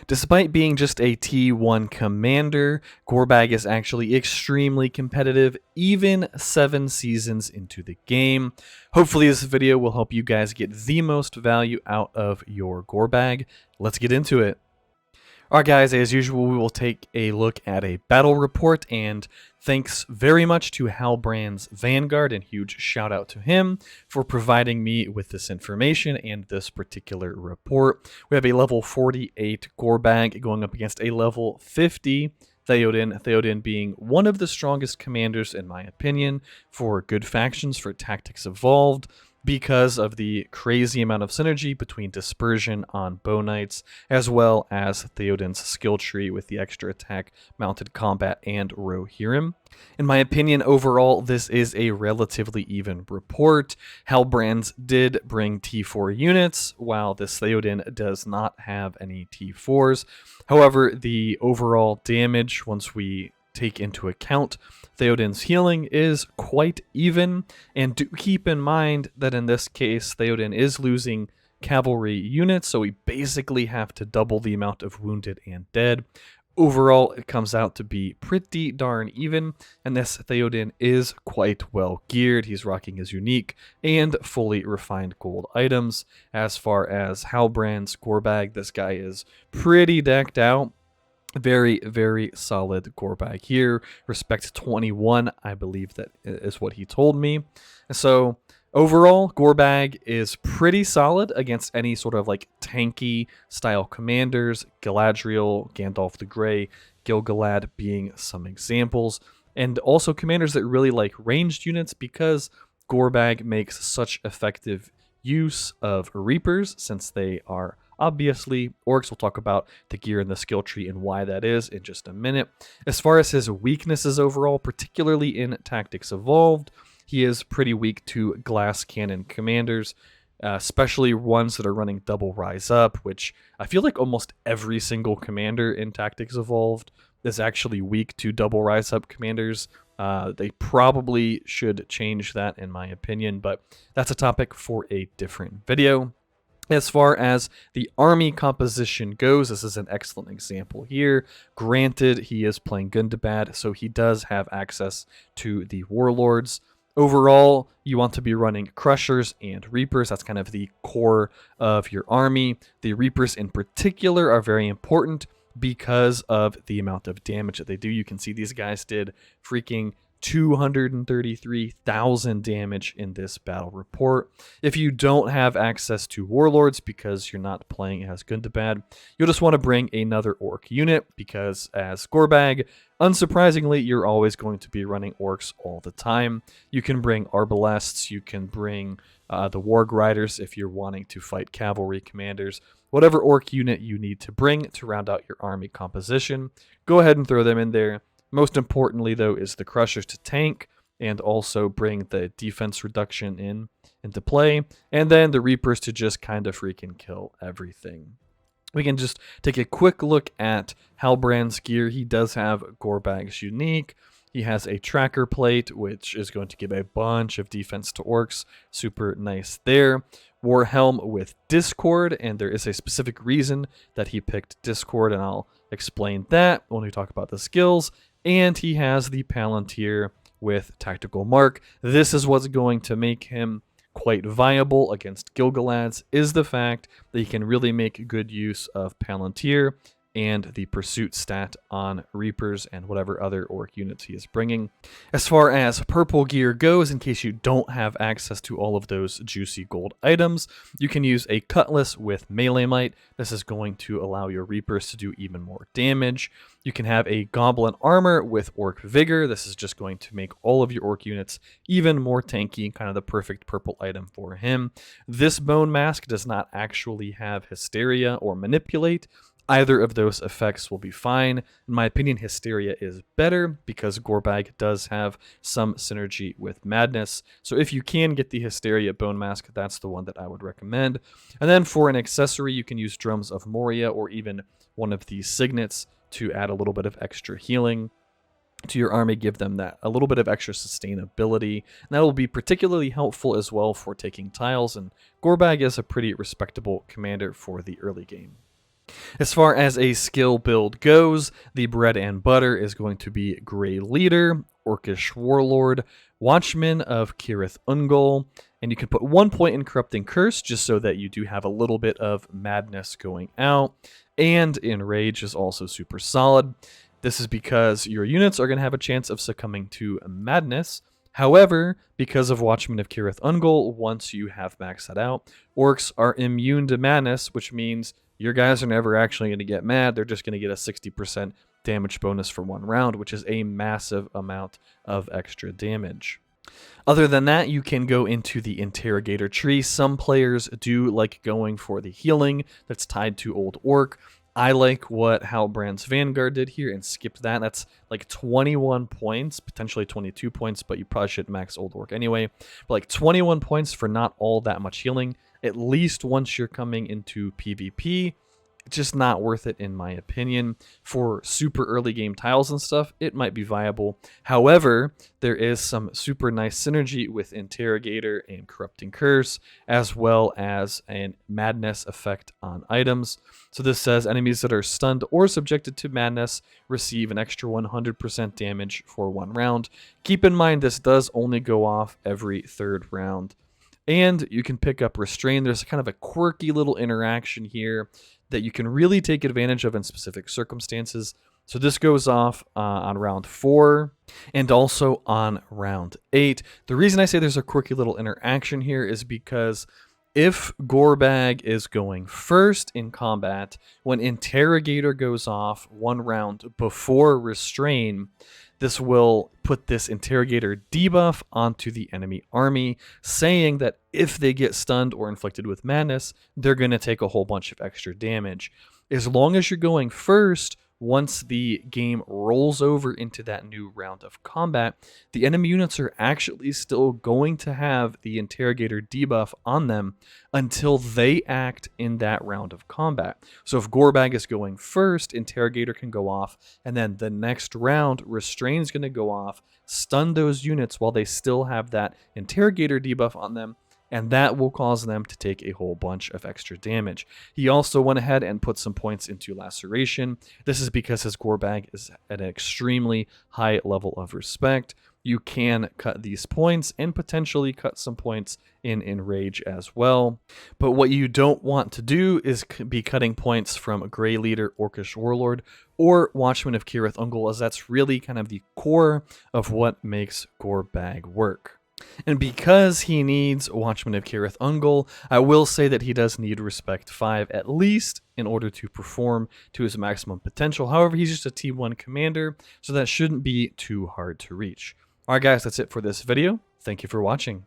Despite being just a T1 commander, Gorbag is actually extremely competitive, even 7 seasons into the game. Hopefully this video will help you guys get the most value out of your Gorbag. Let's get into it. Alright guys, as usual, we will take a look at a battle report, and thanks very much to Halbrand's Vanguard, and huge shout out to him for providing me with this information and this particular report. We have a level 48 Gorbag going up against a level 50 Theoden. Theoden being one of the strongest commanders, in my opinion, for good factions, for Tactics Evolved, because of the crazy amount of synergy between Dispersion on Bow Knights, as well as Theoden's skill tree with the extra attack, mounted combat, and Rohirrim. In my opinion, overall, this is a relatively even report. Halbrand did bring T4 units, while this Theoden does not have any T4s. However, the overall damage, once we take into account Theoden's healing, is quite even, and do keep in mind that in this case Theoden is losing cavalry units, so we basically have to double the amount of wounded and dead. Overall, it comes out to be pretty darn even, and this Theoden is quite well geared. He's rocking his unique and fully refined gold items. As far as Halbrand's Gorbag, this guy is pretty decked out. Very, very solid Gorbag here. Respect 21, I believe that is what he told me. So overall, Gorbag is pretty solid against any sort of like tanky style commanders. Galadriel, Gandalf the Grey, Gil-galad being some examples. And also commanders that really like ranged units, because Gorbag makes such effective use of Reapers, since they are obviously orcs. We'll talk about the gear and the skill tree and why that is in just a minute. As far as his weaknesses overall, particularly in Tactics Evolved, he is pretty weak to glass cannon commanders, especially ones that are running double rise up, which I feel like almost every single commander in Tactics Evolved is actually weak to double rise up commanders. They probably should change that, in my opinion, but that's a topic for a different video. As far as the army composition goes, this is an excellent example here. Granted, he is playing Gundabad, so he does have access to the warlords. Overall, you want to be running Crushers and Reapers. That's kind of the core of your army. The Reapers in particular are very important because of the amount of damage that they do. You can see these guys did freaking 233,000 damage in this battle report. If you don't have access to warlords because you're not playing as Gundabad, you'll just want to bring another orc unit, because as Gorbag, unsurprisingly, you're always going to be running orcs all the time. You can bring Arbalests, you can bring the Warg Riders if you're wanting to fight cavalry commanders. Whatever orc unit you need to bring to round out your army composition, go ahead and throw them in there. Most importantly, though, is the Crushers to tank and also bring the defense reduction into play, and then the Reapers to just kind of freaking kill everything. We can just take a quick look at Halbrand's gear. He does have Gorbag's unique. He has a tracker plate, which is going to give a bunch of defense to orcs. Super nice there. Warhelm with Discord, and there is a specific reason that he picked Discord, and I'll explain that when we talk about the skills. And he has the Palantir with Tactical Mark. This is what's going to make him quite viable against Gil-galad's, is the fact that he can really make good use of Palantir and the pursuit stat on Reapers and whatever other orc units he is bringing. As far as purple gear goes, in case you don't have access to all of those juicy gold items, you can use a Cutlass with Melee Might. This is going to allow your Reapers to do even more damage. You can have a Goblin Armor with Orc Vigor. This is just going to make all of your orc units even more tanky, kind of the perfect purple item for him. This Bone Mask does not actually have Hysteria or Manipulate. Either of those effects will be fine. In my opinion, Hysteria is better because Gorbag does have some synergy with Madness. So if you can get the Hysteria Bone Mask, that's the one that I would recommend. And then for an accessory, you can use Drums of Moria or even one of these Signets to add a little bit of extra healing to your army, give them that a little bit of extra sustainability, and that will be particularly helpful as well for taking tiles, and Gorbag is a pretty respectable commander for the early game. As far as a skill build goes, the bread and butter is going to be Grey Leader, Orcish Warlord, Watchman of Kirith Ungol, and you can put 1 point in Corrupting Curse just so that you do have a little bit of madness going out, and Enrage is also super solid. This is because your units are going to have a chance of succumbing to madness. However, because of Watchman of Kirith Ungol, once you have maxed that out, orcs are immune to madness, which means your guys are never actually going to get mad. They're just going to get a 60% damage bonus for 1 round, which is a massive amount of extra damage. Other than that, you can go into the Interrogator tree. Some players do like going for the healing that's tied to Old Orc. I like what Halbrand's Vanguard did here and skipped that. That's like 21 points, potentially 22 points, but you probably should max Old Orc anyway. But like 21 points for not all that much healing, at least once you're coming into PvP. It's just not worth it in my opinion. For super early game tiles and stuff, it might be viable. However, there is some super nice synergy with Interrogator and Corrupting Curse, as well as a madness effect on items. So this says enemies that are stunned or subjected to madness receive an extra 100% damage for 1 round. Keep in mind this does only go off every 3rd round. And you can pick up Restrain. There's kind of a quirky little interaction here that you can really take advantage of in specific circumstances. So this goes off on round 4 and also on round 8. The reason I say there's a quirky little interaction here is because if Gorbag is going first in combat, when Interrogator goes off 1 round before Restrain, this will put this Interrogator debuff onto the enemy army, saying that if they get stunned or inflicted with madness, they're going to take a whole bunch of extra damage. As long as you're going first, once the game rolls over into that new round of combat, the enemy units are actually still going to have the Interrogator debuff on them until they act in that round of combat. So if Gorbag is going first, Interrogator can go off, and then the next round, Restrain's going to go off, stun those units while they still have that Interrogator debuff on them, and that will cause them to take a whole bunch of extra damage. He also went ahead and put some points into Laceration. This is because his Gorbag is at an extremely high level of respect. You can cut these points and potentially cut some points in Enrage as well. But what you don't want to do is be cutting points from Grey Leader, Orcish Warlord, or Watchman of Kirith Ungol, as that's really kind of the core of what makes Gorbag work. And because he needs Watchman of Kirith Ungol, I will say that he does need Respect 5 at least in order to perform to his maximum potential. However, he's just a T1 commander, so that shouldn't be too hard to reach. Alright guys, that's it for this video. Thank you for watching.